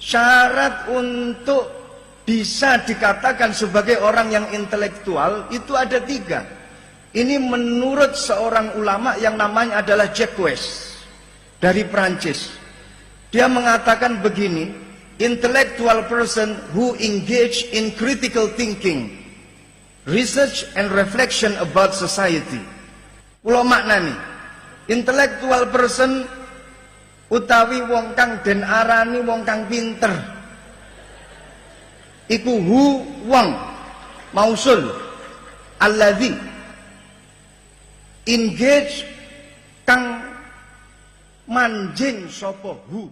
Syarat untuk bisa dikatakan sebagai orang yang intelektual itu ada 3. Ini menurut seorang ulama yang namanya adalah Jacques West dari Prancis. Dia mengatakan begini, intellectual person who engage in critical thinking, research and reflection about society. Kula maknani, intellectual person utawi wong kang den arani wong kang pinter. Iku wong mausul alladzi engage kang manjing sapa hu.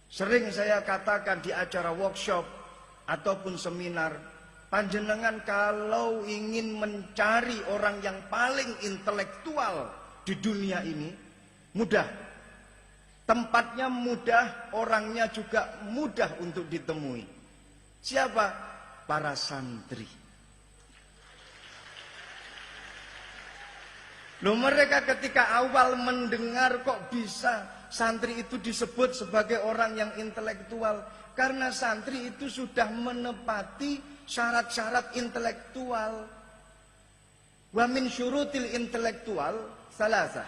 Sering saya katakan di acara workshop ataupun seminar, panjenengan kalau ingin mencari orang yang paling intelektual di dunia ini, mudah. Tempatnya mudah, orangnya juga mudah untuk ditemui. Siapa? Para santri. Loh, mereka ketika awal mendengar kok bisa santri itu disebut sebagai orang yang intelektual, karena santri itu sudah menepati syarat-syarat intelektual. Wa min syurutil intelektual salasah.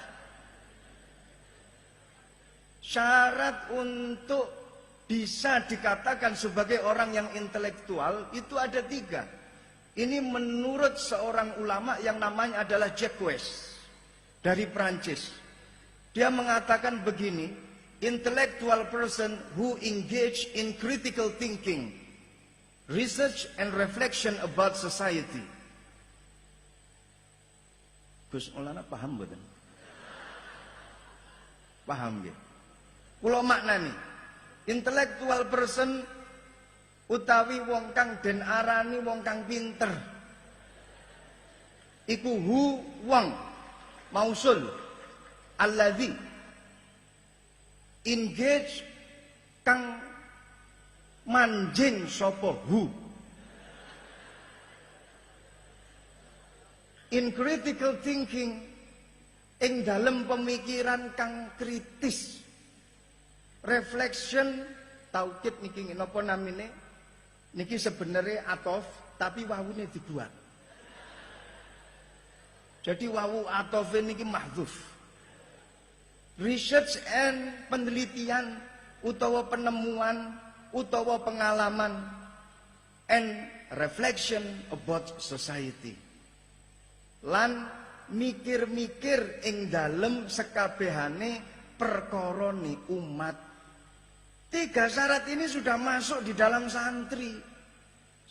Syarat untuk bisa dikatakan sebagai orang yang intelektual itu ada 3. Ini menurut seorang ulama yang namanya adalah Jacques West dari Prancis. Dia mengatakan begini, intellectual person who engage in critical thinking, research and reflection about society. Gus Maulana paham betul? Paham ya? Kula maknani, intellectual person utawi wong kang den arani wong kang pinter. Iku wong mausul alladzi engage kang manjing sapa hu. In critical thinking, ing dalem pemikiran kang kritis. Reflection, taukid niki napa namine? Niki sebenarnya atof tapi wawune dibuat. Jadi wawu atof niki mahdzuf. Research and penelitian utawa penemuan utawa pengalaman and reflection about society. Lan mikir-mikir ing dalem sekabehane perkorone umat. 3 syarat ini sudah masuk di dalam santri.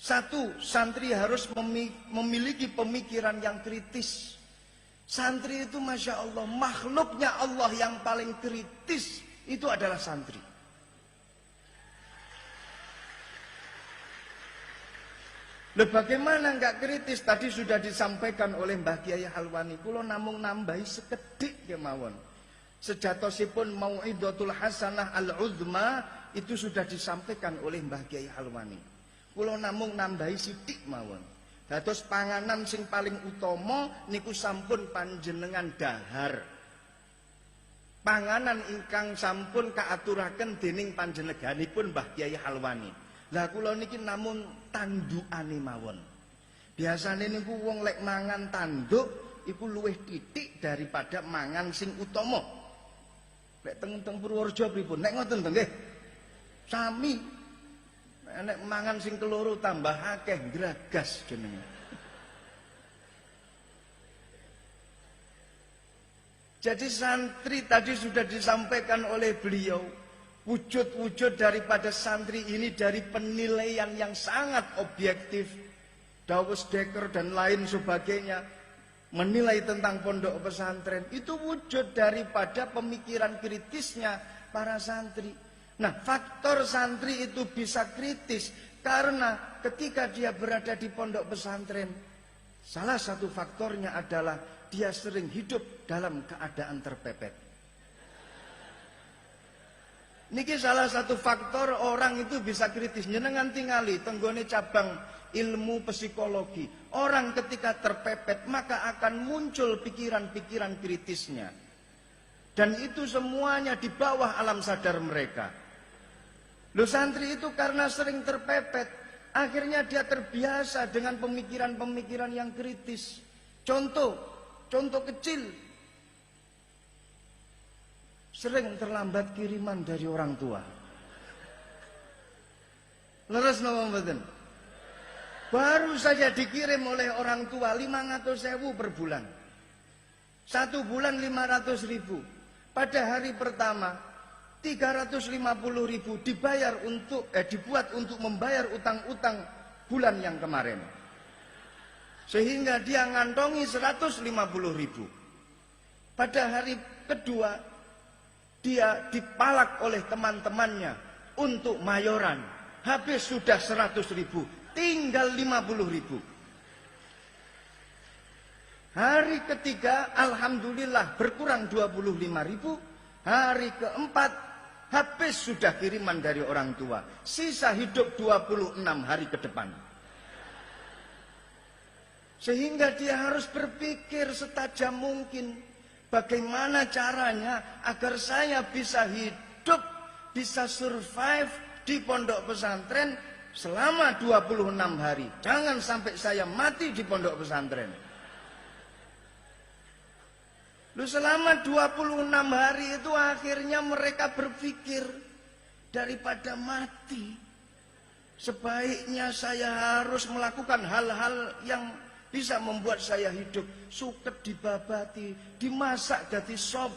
1, santri harus memiliki pemikiran yang kritis. Santri itu Masya Allah, makhluknya Allah yang paling kritis itu adalah santri. Loh, bagaimana enggak kritis? Tadi sudah disampaikan oleh Mbah Kiai Halwani. Kulo namung nambahi sekedhik kemawon. Sejatosipun Mau'idatul Hasanah Al-Uzma itu sudah disampaikan oleh Mbah Kiai Halwani. Kulo namung nambahi sithik mawon. Dados panganan sing paling utama niku sampun panjenengan dahar. Panganan ingkang sampun kaaturaken dening panjenenganipun Mbah Kiai Halwani. Lah kula niki namung tandukane mawon. Biasane niku wong lek mangan tanduk iku luwih titik daripada mangan sing utama. Lek teng Purworejo pripun? Nek ngoten to nggih. Sami. Nek mangan sing keloro tambah akeh dragas jenenge. Jadi santri tadi sudah disampaikan oleh beliau, wujud-wujud daripada santri ini dari penilaian yang sangat objektif, Dawes Dekker dan lain sebagainya. Menilai tentang pondok pesantren itu wujud daripada pemikiran kritisnya para santri. Nah, faktor santri itu bisa kritis karena ketika dia berada di pondok pesantren, salah satu faktornya adalah dia sering hidup dalam keadaan terpepet. Niki salah satu faktor orang itu bisa kritis. Jenengan tingali tenggone cabang ilmu psikologi. Orang ketika terpepet maka akan muncul pikiran-pikiran kritisnya. Dan itu semuanya di bawah alam sadar mereka. Loh, santri itu karena sering terpepet, akhirnya dia terbiasa dengan pemikiran-pemikiran yang kritis. Contoh kecil. Sering terlambat kiriman dari orang tua. Leres napa mboten? Baru saja dikirim oleh orang tua 500.000 per bulan. 1 bulan 500.000. Pada hari pertama 350.000 dibayar dibuat untuk membayar utang-utang bulan yang kemarin. Sehingga dia ngantongi 150.000. Pada hari kedua dia dipalak oleh teman-temannya untuk mayoran. Habis sudah 100.000, tinggal 50.000. Hari ketiga alhamdulillah berkurang 25.000. Hari keempat habis sudah kiriman dari orang tua. Sisa hidup 26 hari ke depan. Sehingga dia harus berpikir setajam mungkin. Bagaimana caranya agar saya bisa hidup, bisa survive di pondok pesantren selama 26 hari. Jangan sampai saya mati di pondok pesantren. Lu selama 26 hari itu akhirnya mereka berpikir, daripada mati, sebaiknya saya harus melakukan hal-hal yang bisa membuat saya hidup. Suket dibabati, dimasak jadi sop.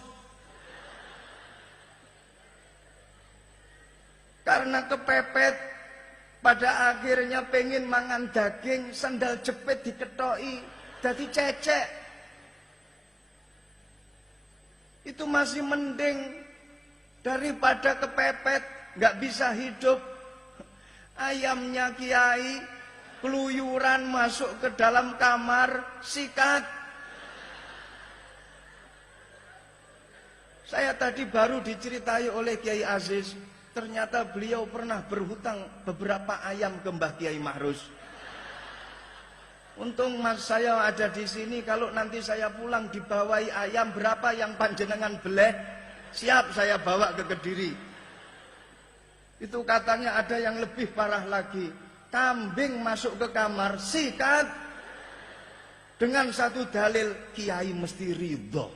Karena kepepet, pada akhirnya pengen mangan daging, sandal jepit diketoki, jadi cecek. Itu masih mending daripada kepepet, nggak bisa hidup. Ayamnya kiai keluyuran masuk ke dalam kamar, sikat. Saya tadi baru diceritai oleh Kiai Aziz, ternyata beliau pernah berhutang beberapa ayam ke Mbah Kiai Mahrus. Untung mas saya ada di sini, kalau nanti saya pulang dibawahi ayam berapa yang panjenengan beleh, siap saya bawa ke Kediri. Itu katanya ada yang lebih parah lagi, kambing masuk ke kamar, sikat, dengan satu dalil, kiai mesti ridho.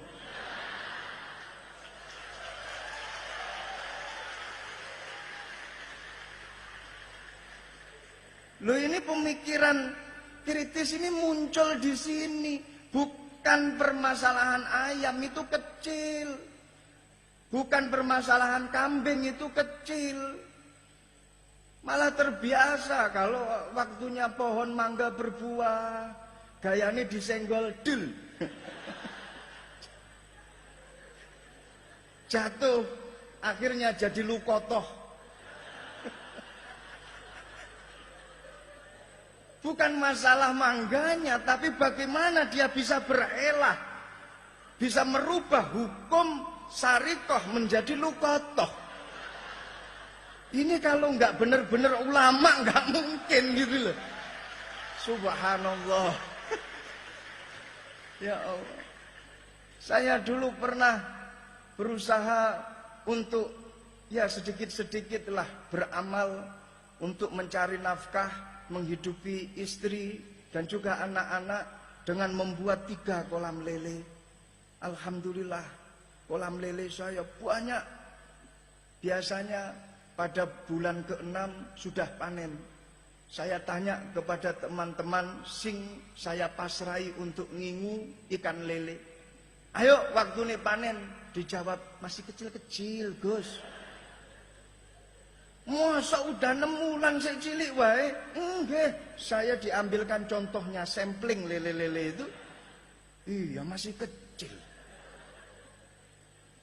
Loh, ini pemikiran kritis ini muncul di sini. Bukan permasalahan ayam itu kecil, bukan permasalahan kambing itu kecil. Malah terbiasa kalau waktunya pohon mangga berbuah, gayanya disenggol dul. Jatuh, akhirnya jadi lukotoh. Bukan masalah mangganya, tapi bagaimana dia bisa berelah, bisa merubah hukum syarikoh menjadi lukotoh. Ini kalau nggak benar-benar ulama nggak mungkin gitu loh. Subhanallah. Ya Allah. Saya dulu pernah berusaha untuk ya sedikit-sedikit lah beramal untuk mencari nafkah, menghidupi istri dan juga anak-anak dengan membuat 3 kolam lele. Alhamdulillah, kolam lele saya banyak. Biasanya pada bulan ke-6 sudah panen. Saya tanya kepada teman-teman sing saya pasrai untuk ngingu ikan lele, ayo waktu ini panen. Dijawab, masih kecil-kecil Gus. Masa udah 6 bulan saya cilik wae? Enggak, saya diambilkan contohnya sampling lele-lele itu. Iya masih kecil.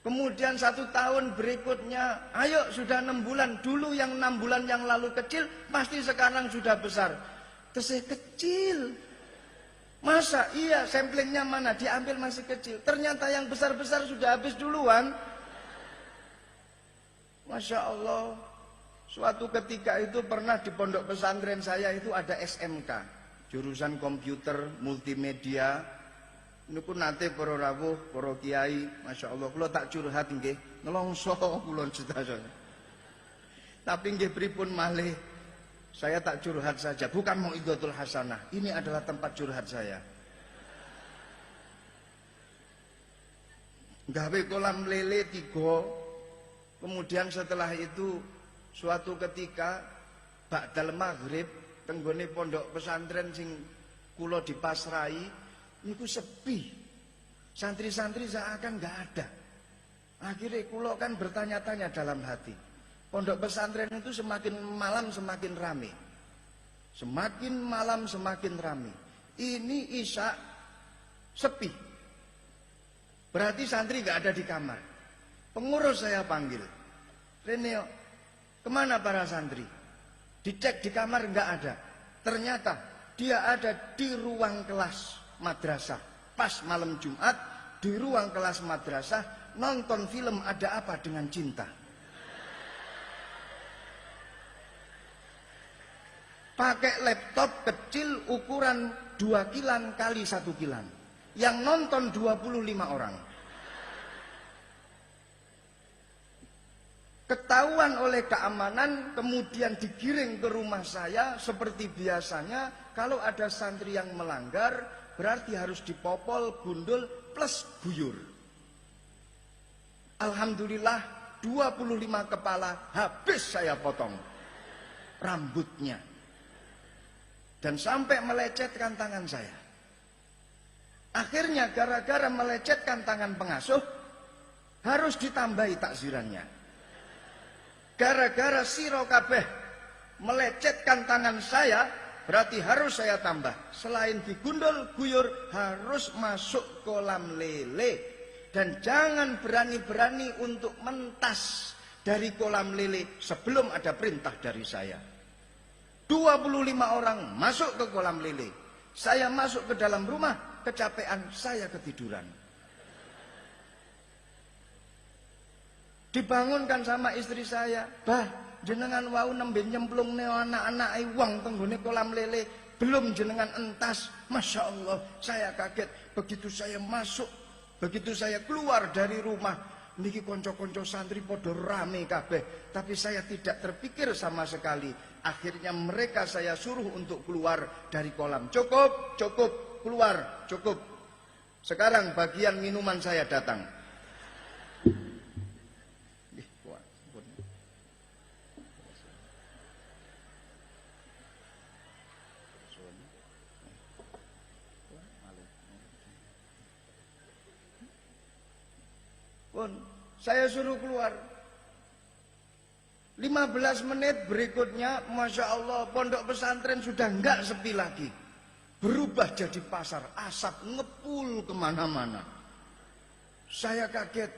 Kemudian 1 tahun berikutnya, ayo sudah 6 bulan. Dulu yang 6 bulan yang lalu kecil, pasti sekarang sudah besar. Terus kecil. Masa iya samplingnya mana? Diambil masih kecil. Ternyata yang besar-besar sudah habis duluan. Masya Allah. Suatu ketika itu pernah di pondok pesantren saya itu ada SMK, jurusan komputer multimedia. Niku nate para rawuh, para kiai, Masya Allah, kula tak curhat nggih, nelongso kula sedaya. Tapi nggih pripun malih, saya tak curhat saja, bukan mauidhatul hasanah. Ini adalah tempat curhat saya. Gawe kolam lele 3, kemudian setelah itu suatu ketika ba'dal maghrib tenggone pondok pesantren sing kula dipasrai niku sepi. Santri-santri seakan enggak ada. Akhirnya kula kan bertanya-tanya dalam hati. Pondok pesantren itu semakin malam semakin rame. Semakin malam semakin rame. Ini isya sepi. Berarti santri enggak ada di kamar. Pengurus saya panggil. Reneo, kemana para santri? Dicek di kamar enggak ada. Ternyata dia ada di ruang kelas madrasah. Pas malam Jumat di ruang kelas madrasah nonton film Ada Apa Dengan Cinta. Pakai laptop kecil ukuran 2 kilan kali 1 kilan. Yang nonton 25 orang. Ketahuan oleh keamanan, kemudian digiring ke rumah saya. Seperti biasanya, kalau ada santri yang melanggar, berarti harus dipopol, gundul, plus guyur. Alhamdulillah, 25 kepala habis saya potong rambutnya. Dan sampai melecetkan tangan saya. Akhirnya gara-gara melecetkan tangan pengasuh, harus ditambahi takzirannya. Gara-gara siro kabeh melecetkan tangan saya, berarti harus saya tambah. Selain digundul, guyur, harus masuk kolam lele. Dan jangan berani-berani untuk mentas dari kolam lele sebelum ada perintah dari saya. 25 orang masuk ke kolam lele. Saya masuk ke dalam rumah, kecapean, saya ketiduran. Dibangunkan sama istri saya, "Bah, jenengan wau nembe nyemplung neo anak-anak wong tenggone kolam lele, belum jenengan entas." Masya Allah, saya kaget. Begitu saya masuk, begitu saya keluar dari rumah, niki konco-konco santri podo rame kabeh, tapi saya tidak terpikir sama sekali. Akhirnya mereka saya suruh untuk keluar dari kolam. Cukup, cukup, keluar, cukup. Sekarang bagian minuman saya datang. Pun saya suruh keluar. 15 menit berikutnya, Masya Allah, pondok pesantren sudah enggak sepi lagi. Berubah jadi pasar, asap ngepul kemana-mana. Saya kaget,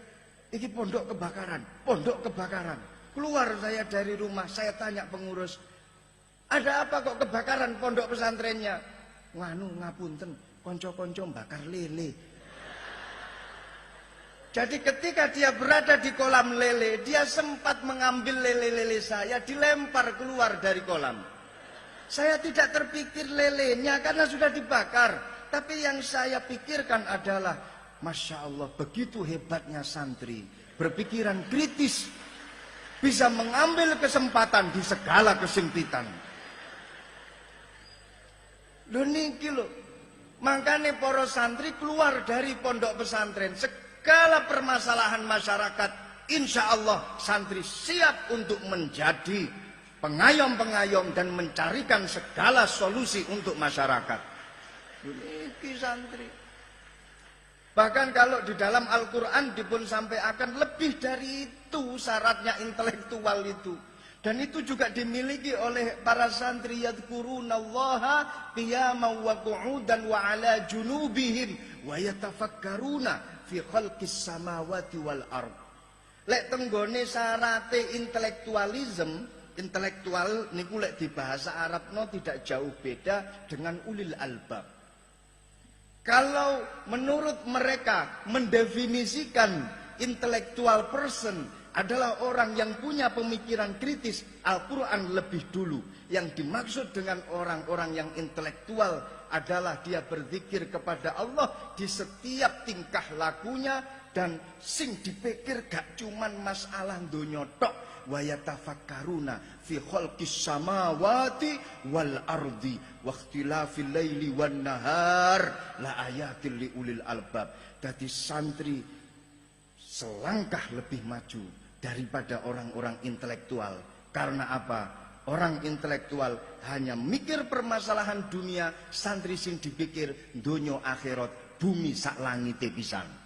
ini pondok kebakaran, pondok kebakaran. Keluar saya dari rumah, saya tanya pengurus, ada apa kok kebakaran pondok pesantrennya? Nganu ngapunten, konco-konco bakar lele. Jadi ketika dia berada di kolam lele, dia sempat mengambil lele-lele saya, dilempar keluar dari kolam. Saya tidak terpikir lelenya karena sudah dibakar. Tapi yang saya pikirkan adalah, Masya Allah, begitu hebatnya santri. Berpikiran kritis, bisa mengambil kesempatan di segala kesempitan. Loh niki loh, makanya para santri keluar dari pondok pesantren. Segala permasalahan masyarakat, insya Allah santri siap untuk menjadi pengayom-pengayom dan mencarikan segala solusi untuk masyarakat. Ini santri. Bahkan kalau di dalam Al-Quran dipun sampaikan lebih dari itu syaratnya intelektual itu. Dan itu juga dimiliki oleh para santri, yadhkurunallaha qiyaman wa qu'udan wa ala junubihim wa yatafakkaruna fi khalqis samawati wal ard. Lek tenggone syarate intelektualisme, intelektual niku lek di bahasa Arabno tidak jauh beda dengan ulil albab. Kalau menurut mereka mendefinisikan intellectual person adalah orang yang punya pemikiran kritis. Al-Quran lebih dulu. Yang dimaksud dengan orang-orang yang intelektual adalah dia berzikir kepada Allah di setiap tingkah lakunya, dan sing dipikir gak cuman masalah donya tok. Wa yatafakkaruna fi khalqis samawati wal ardi wa ikhtilafil laili wan nahar la ayatil liulil albab. Dadi santri selangkah lebih maju daripada orang-orang intelektual. Karena apa? Orang intelektual hanya mikir permasalahan dunia, santri sing dipikir donya akhirat, bumi sak langite pisan.